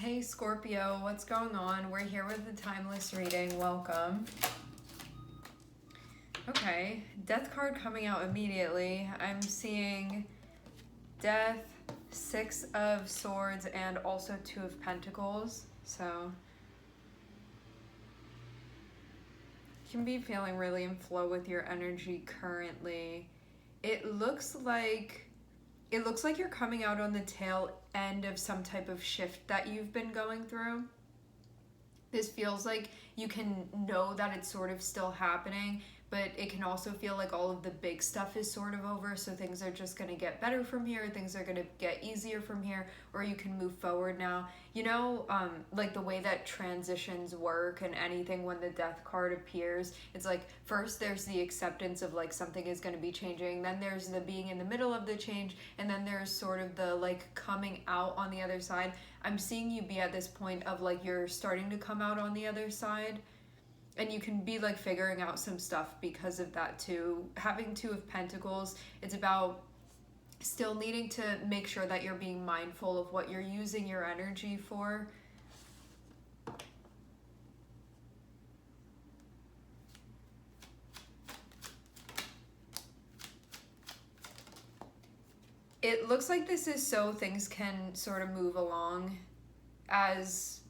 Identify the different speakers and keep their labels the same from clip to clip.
Speaker 1: Hey Scorpio, what's going on? We're here with the timeless reading. Welcome. Okay, death card coming out immediately. I'm seeing death, 6 of swords, and also 2 of pentacles. So you can be feeling really in flow with your energy currently. It looks like you're coming out on the tail end of some type of shift that you've been going through. This feels like you can know that it's sort of still happening, but it can also feel like all of the big stuff is sort of over, so things are just going to get better from here, things are going to get easier from here, or you can move forward now. You know, like the way that transitions work and anything when the death card appears, it's like first there's the acceptance of like something is going to be changing, then there's the being in the middle of the change, and then there's sort of the like coming out on the other side. I'm seeing you be at this point of like you're starting to come out on the other side. And you can be like figuring out some stuff because of that too. Having 2 of Pentacles, it's about still needing to make sure that you're being mindful of what you're using your energy for. It looks like this is so things can sort of move along as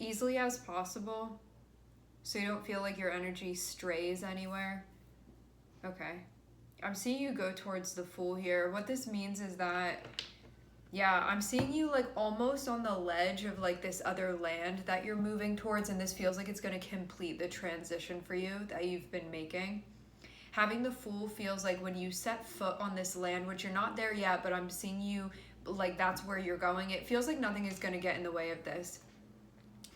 Speaker 1: easily as possible, so you don't feel like your energy strays anywhere. Okay. I'm seeing you go towards the Fool here. What this means is that, yeah, I'm seeing you like almost on the ledge of like this other land that you're moving towards, and this feels like it's going to complete the transition for you that you've been making. Having the Fool feels like when you set foot on this land, which you're not there yet, but I'm seeing you like that's where you're going. It feels like nothing is going to get in the way of this.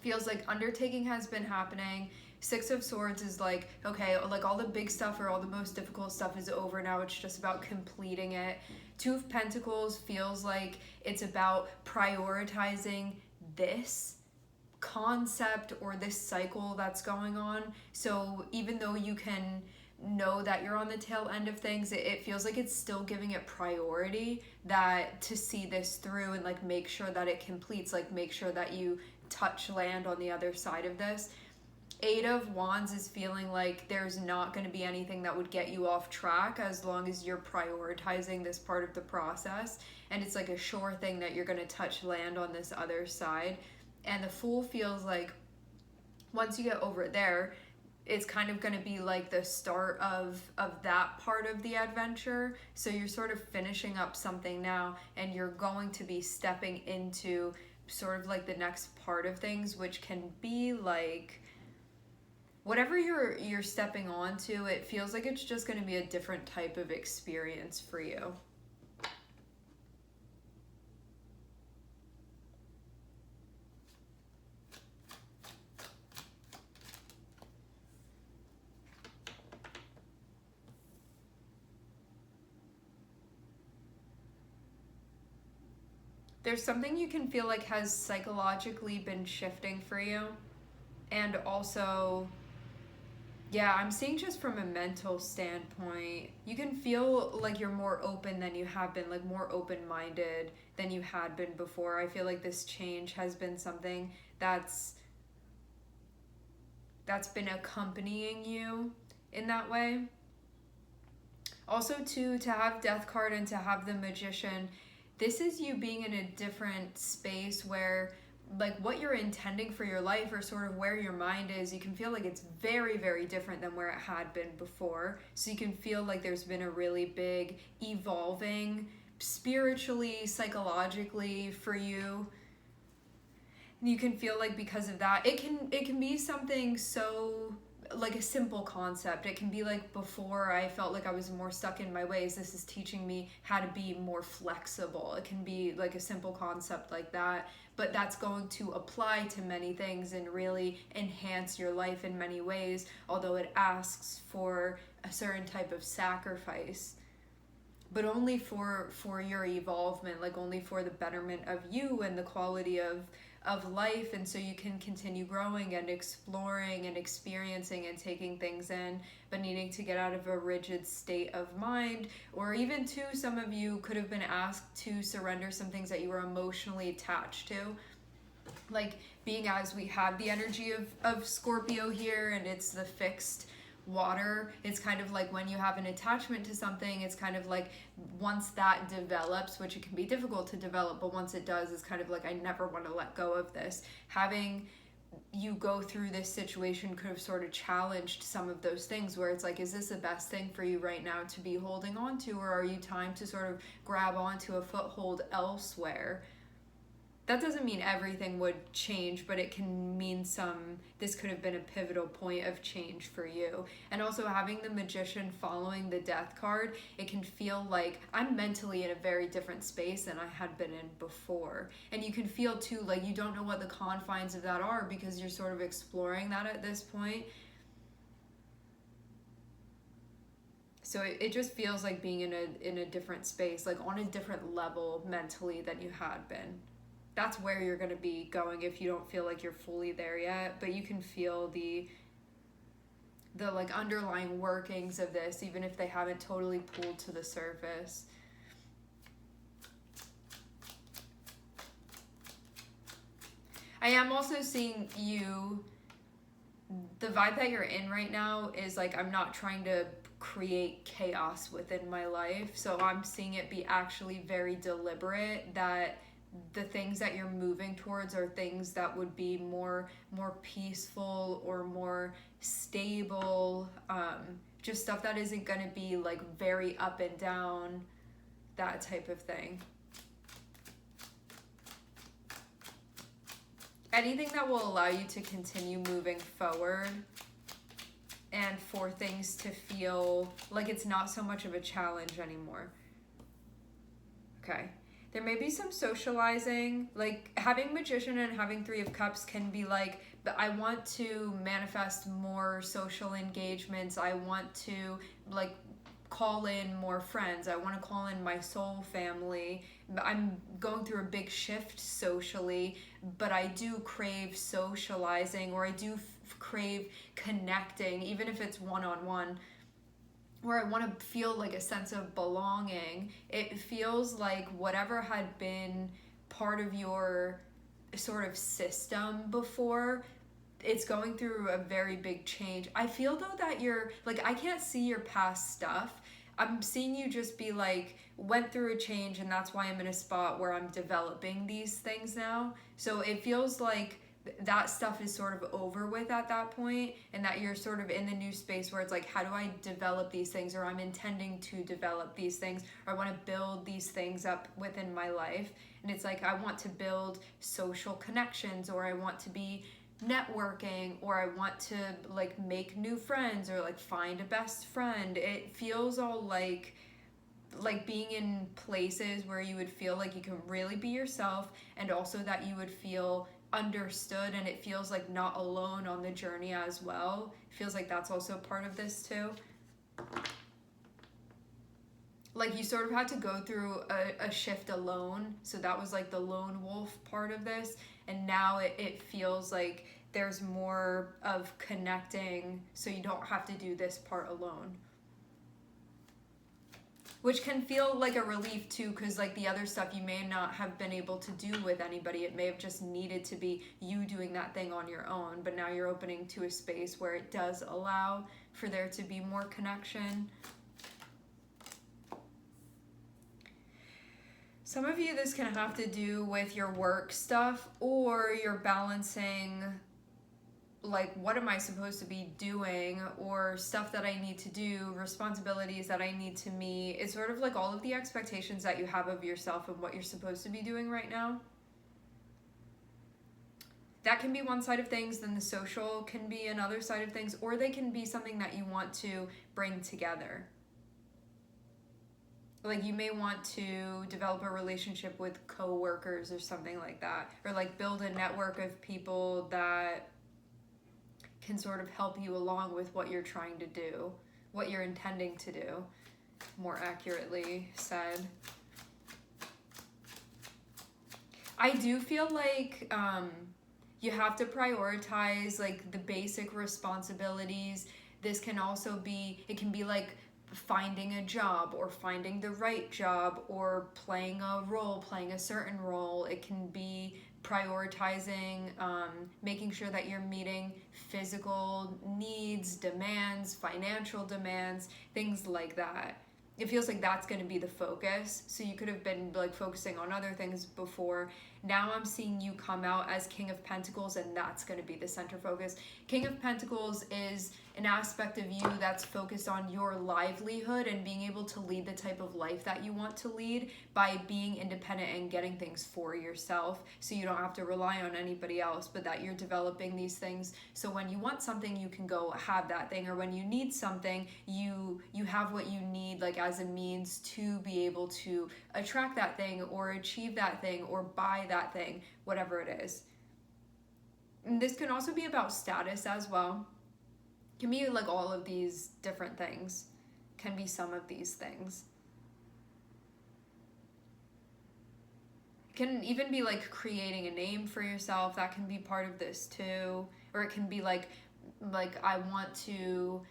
Speaker 1: Feels like undertaking has been happening. 6 of Swords is like, okay, like all the big stuff or all the most difficult stuff is over now. It's just about completing it. 2 of Pentacles feels like it's about prioritizing this concept or this cycle that's going on. So even though you can know that you're on the tail end of things, it feels like it's still giving it priority, that to see this through and like make sure that it completes, like make sure that you touch land on the other side of this. 8 of Wands is feeling like there's not going to be anything that would get you off track as long as you're prioritizing this part of the process, and it's like a sure thing that you're going to touch land on this other side. And the Fool feels like once you get over there, it's kind of going to be like the start of that part of the adventure. So you're sort of finishing up something now, and you're going to be stepping into sort of like the next part of things, which can be like whatever you're stepping onto. It feels like it's just going to be a different type of experience for you. There's something you can feel like has psychologically been shifting for you. And also, yeah, I'm seeing just from a mental standpoint, you can feel like you're more open than you have been, like more open-minded than you had been before. I feel like this change has been something that's been accompanying you in that way. Also, too, to have Death card and to have the Magician, this is you being in a different space where like what you're intending for your life or sort of where your mind is, you can feel like it's very, very different than where it had been before. So you can feel like there's been a really big evolving spiritually, psychologically for you. And you can feel like because of that, it can be something so like a simple concept. It can be like before I felt like I was more stuck in my ways. This is teaching me how to be more flexible. It can be like a simple concept like that, but that's going to apply to many things and really enhance your life in many ways, although it asks for a certain type of sacrifice, but only for your evolvement, like only for the betterment of you and the quality of life. And so you can continue growing and exploring and experiencing and taking things in, but needing to get out of a rigid state of mind. Or even too, some of you could have been asked to surrender some things that you were emotionally attached to. like being as we have the energy of Scorpio here, and it's the fixed water, it's kind of like when you have an attachment to something, it's kind of like once that develops, which it can be difficult to develop, but once it does, it's kind of like I never want to let go of this. Having you go through this situation could have sort of challenged some of those things where it's like, is this the best thing for you right now to be holding on to, or are you time to sort of grab onto a foothold elsewhere? That doesn't mean everything would change, but it can mean this could have been a pivotal point of change for you. And also having the Magician following the Death card, it can feel like I'm mentally in a very different space than I had been in before. And you can feel too like you don't know what the confines of that are because you're sort of exploring that at this point. So it just feels like being in a different space, like on a different level mentally than you had been. That's where you're going to be going if you don't feel like you're fully there yet, but you can feel the like underlying workings of this, even if they haven't totally pulled to the surface. I am also seeing you, the vibe that you're in right now is like, I'm not trying to create chaos within my life, so I'm seeing it be actually very deliberate, that the things that you're moving towards are things that would be more peaceful or more stable, just stuff that isn't going to be like very up and down, that type of thing. Anything that will allow you to continue moving forward and for things to feel like it's not so much of a challenge anymore. Okay. There may be some socializing, like having Magician and having Three of Cups can be like, I want to manifest more social engagements. I want to like call in more friends. I want to call in my soul family. I'm going through a big shift socially, but I do crave socializing, or I do crave connecting, even if it's one-on-one, where I want to feel like a sense of belonging. It feels like whatever had been part of your sort of system before, it's going through a very big change. I feel though that you're like, I can't see your past stuff. I'm seeing you just be like, went through a change, and that's why I'm in a spot where I'm developing these things now. So it feels like that stuff is sort of over with at that point, and that you're sort of in the new space where it's like, how do I develop these things, or I'm intending to develop these things, or I want to build these things up within my life. And it's like, I want to build social connections, or I want to be networking, or I want to like make new friends, or like find a best friend. It feels all like being in places where you would feel like you can really be yourself, and also that you would feel understood, and it feels like not alone on the journey as well. It feels like that's also part of this too. Like you sort of had to go through a shift alone, so that was like the lone wolf part of this, and now it feels like there's more of connecting, so you don't have to do this part alone. Which can feel like a relief too, because like the other stuff you may not have been able to do with anybody. It may have just needed to be you doing that thing on your own, but now you're opening to a space where it does allow for there to be more connection. Some of you, this can have to do with your work stuff, or you're balancing like, what am I supposed to be doing, or stuff that I need to do, responsibilities that I need to meet. It's sort of like all of the expectations that you have of yourself and what you're supposed to be doing right now. That can be one side of things, then the social can be another side of things, or they can be something that you want to bring together. Like you may want to develop a relationship with coworkers or something like that, or like build a network of people that can sort of help you along with what you're trying to do, what you're intending to do, more accurately said. I do feel like you have to prioritize like the basic responsibilities. This can also be, it can be like finding a job, or finding the right job, or playing a role, playing a certain role. It can be prioritizing, making sure that you're meeting physical needs, demands, financial demands, things like that. It feels like that's going to be the focus. So you could have been like focusing on other things before. Now I'm seeing you come out as King of Pentacles, and that's going to be the center focus. King of Pentacles is an aspect of you that's focused on your livelihood and being able to lead the type of life that you want to lead by being independent and getting things for yourself, so you don't have to rely on anybody else, but that you're developing these things so when you want something you can go have that thing, or when you need something you have what you need, like as a means to be able to attract that thing or achieve that thing or buy that thing, whatever it is. And this can also be about status as well. It can be like all of these different things, can be some of these things. It can even be like creating a name for yourself. That can be part of this too. Or it can be like I want to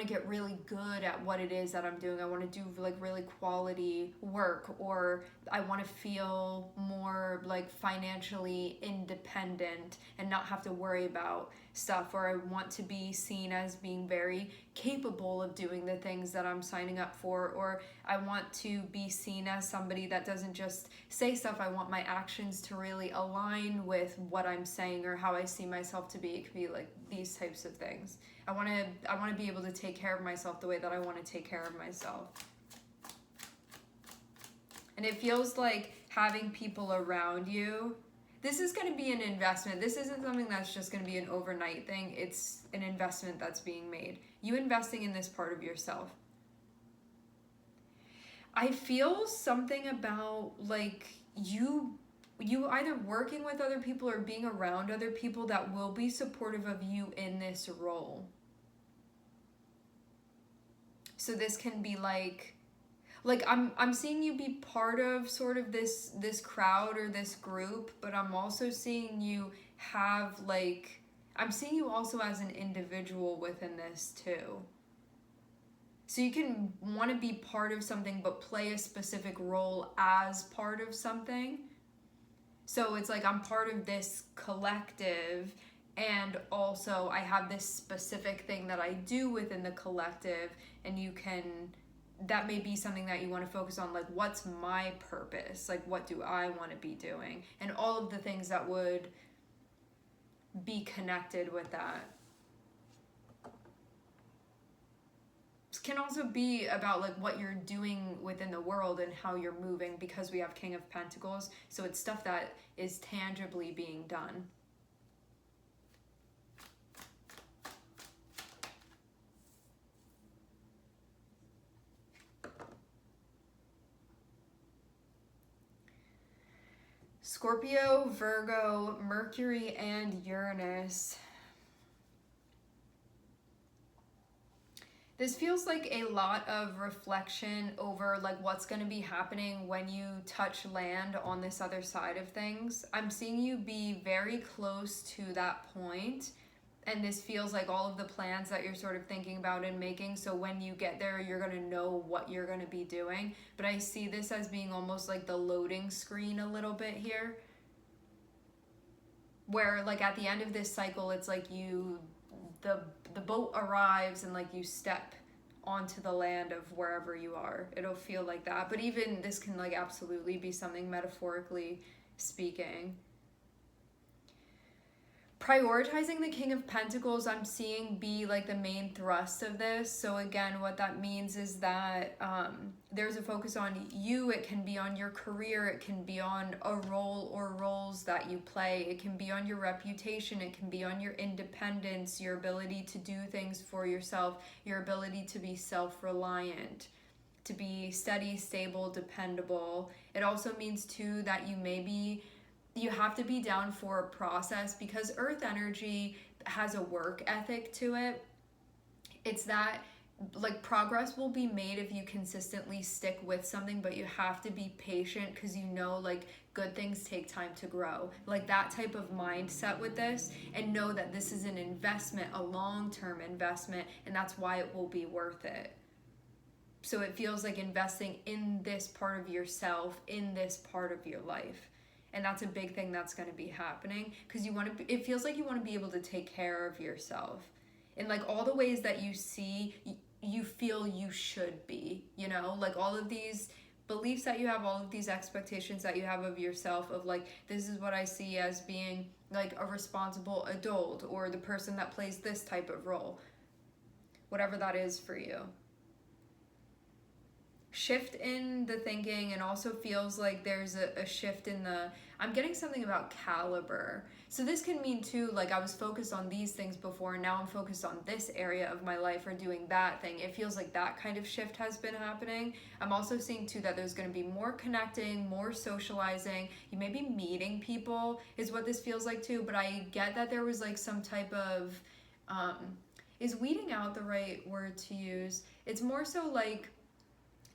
Speaker 1: get really good at what it is that I'm doing. I want to do like really quality work, or I want to feel more like financially independent and not have to worry about stuff, or I want to be seen as being very capable of doing the things that I'm signing up for, or I want to be seen as somebody that doesn't just say stuff. I want my actions to really align with what I'm saying or how I see myself to be. It could be like these types of things. I want to be able to take care of myself the way that I want to take care of myself. And it feels like having people around you. This is going to be an investment. This isn't something that's just going to be an overnight thing. It's an investment that's being made. You investing in this part of yourself. I feel something about like you either working with other people or being around other people that will be supportive of you in this role. So this can be like I'm seeing you be part of sort of this crowd or this group, but I'm also seeing you have like, I'm seeing you also as an individual within this too. So you can want to be part of something but play a specific role as part of something. So it's like I'm part of this collective, and also I have this specific thing that I do within the collective, and that may be something that you want to focus on, like what's my purpose? Like what do I want to be doing? And all of the things that would be connected with that. This can also be about like what you're doing within the world and how you're moving, because we have King of Pentacles. So it's stuff that is tangibly being done. Scorpio, Virgo, Mercury, and Uranus. This feels like a lot of reflection over like what's going to be happening when you touch land on this other side of things. I'm seeing you be very close to that point, and this feels like all of the plans that you're sort of thinking about and making. So when you get there, you're going to know what you're going to be doing. But I see this as being almost like the loading screen a little bit here, where like at the end of this cycle, it's like the boat arrives and like you step onto the land of wherever you are. It'll feel like that. But even this can like absolutely be something metaphorically speaking. Prioritizing the King of Pentacles, I'm seeing be like the main thrust of this. So again, what that means is that there's a focus on you. It can be on your career. It can be on a role or roles that you play. It can be on your reputation. It can be on your independence, your ability to do things for yourself, your ability to be self-reliant, to be steady, stable, dependable. It also means too that you have to be down for a process, because earth energy has a work ethic to it. It's that like progress will be made if you consistently stick with something, but you have to be patient, because you know like good things take time to grow. Like that type of mindset with this, and know that this is an investment, a long-term investment, and that's why it will be worth it. So it feels like investing in this part of yourself, in this part of your life. And that's a big thing that's going to be happening, because it feels like you want to be able to take care of yourself in like all the ways that you feel you should be, you know, like all of these beliefs that you have, all of these expectations that you have of yourself, of like, this is what I see as being like a responsible adult, or the person that plays this type of role, whatever that is for you. Shift in the thinking, and also feels like there's a shift in I'm getting something about caliber. So this can mean too, like, I was focused on these things before and now I'm focused on this area of my life, or doing that thing. It feels like that kind of shift has been happening. I'm also seeing too that there's going to be more connecting, more socializing. You may be meeting people is what this feels like too, but I get that there was like some type of, is weeding out the right word to use? It's more so like,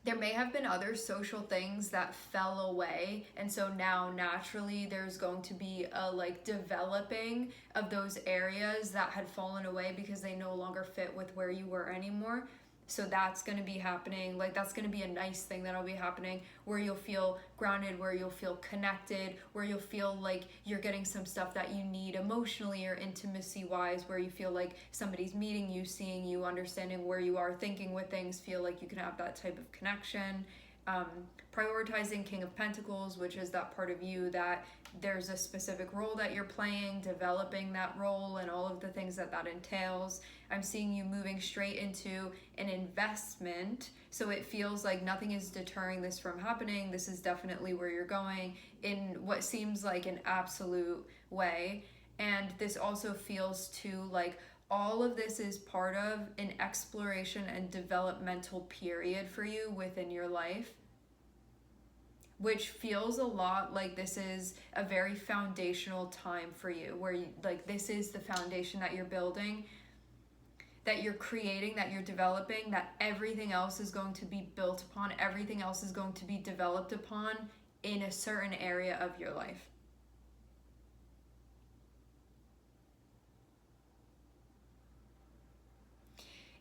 Speaker 1: there may have been other social things that fell away, and so now naturally there's going to be a like developing of those areas that had fallen away because they no longer fit with where you were anymore. So that's going to be happening. Like, that's going to be a nice thing that'll be happening, where you'll feel grounded, where you'll feel connected, where you'll feel like you're getting some stuff that you need emotionally or intimacy wise, where you feel like somebody's meeting you, seeing you, understanding where you are thinking with things, feel like you can have that type of connection. Prioritizing King of Pentacles, which is that part of you that there's a specific role that you're playing, developing that role and all of the things that entails. I'm seeing you moving straight into an investment, so it feels like nothing is deterring this from happening. This is definitely where you're going in what seems like an absolute way. And this also feels too like all of this is part of an exploration and developmental period for you within your life, which feels a lot like this is a very foundational time for you, where you, like, this is the foundation that you're building, that you're creating, that you're developing, that everything else is going to be built upon, everything else is going to be developed upon in a certain area of your life.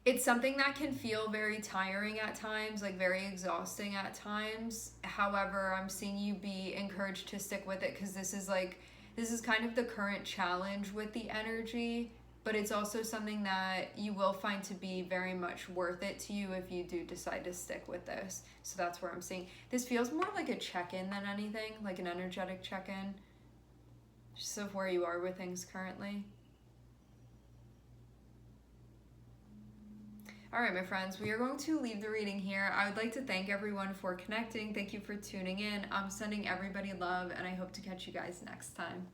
Speaker 1: It's something that can feel very tiring at times, like very exhausting at times. However, I'm seeing you be encouraged to stick with it, because this is kind of the current challenge with the energy, but it's also something that you will find to be very much worth it to you if you do decide to stick with this. So that's where I'm seeing. This feels more like a check-in than anything, like an energetic check-in, just of where you are with things currently. All right, my friends, we are going to leave the reading here. I would like to thank everyone for connecting. Thank you for tuning in. I'm sending everybody love, and I hope to catch you guys next time.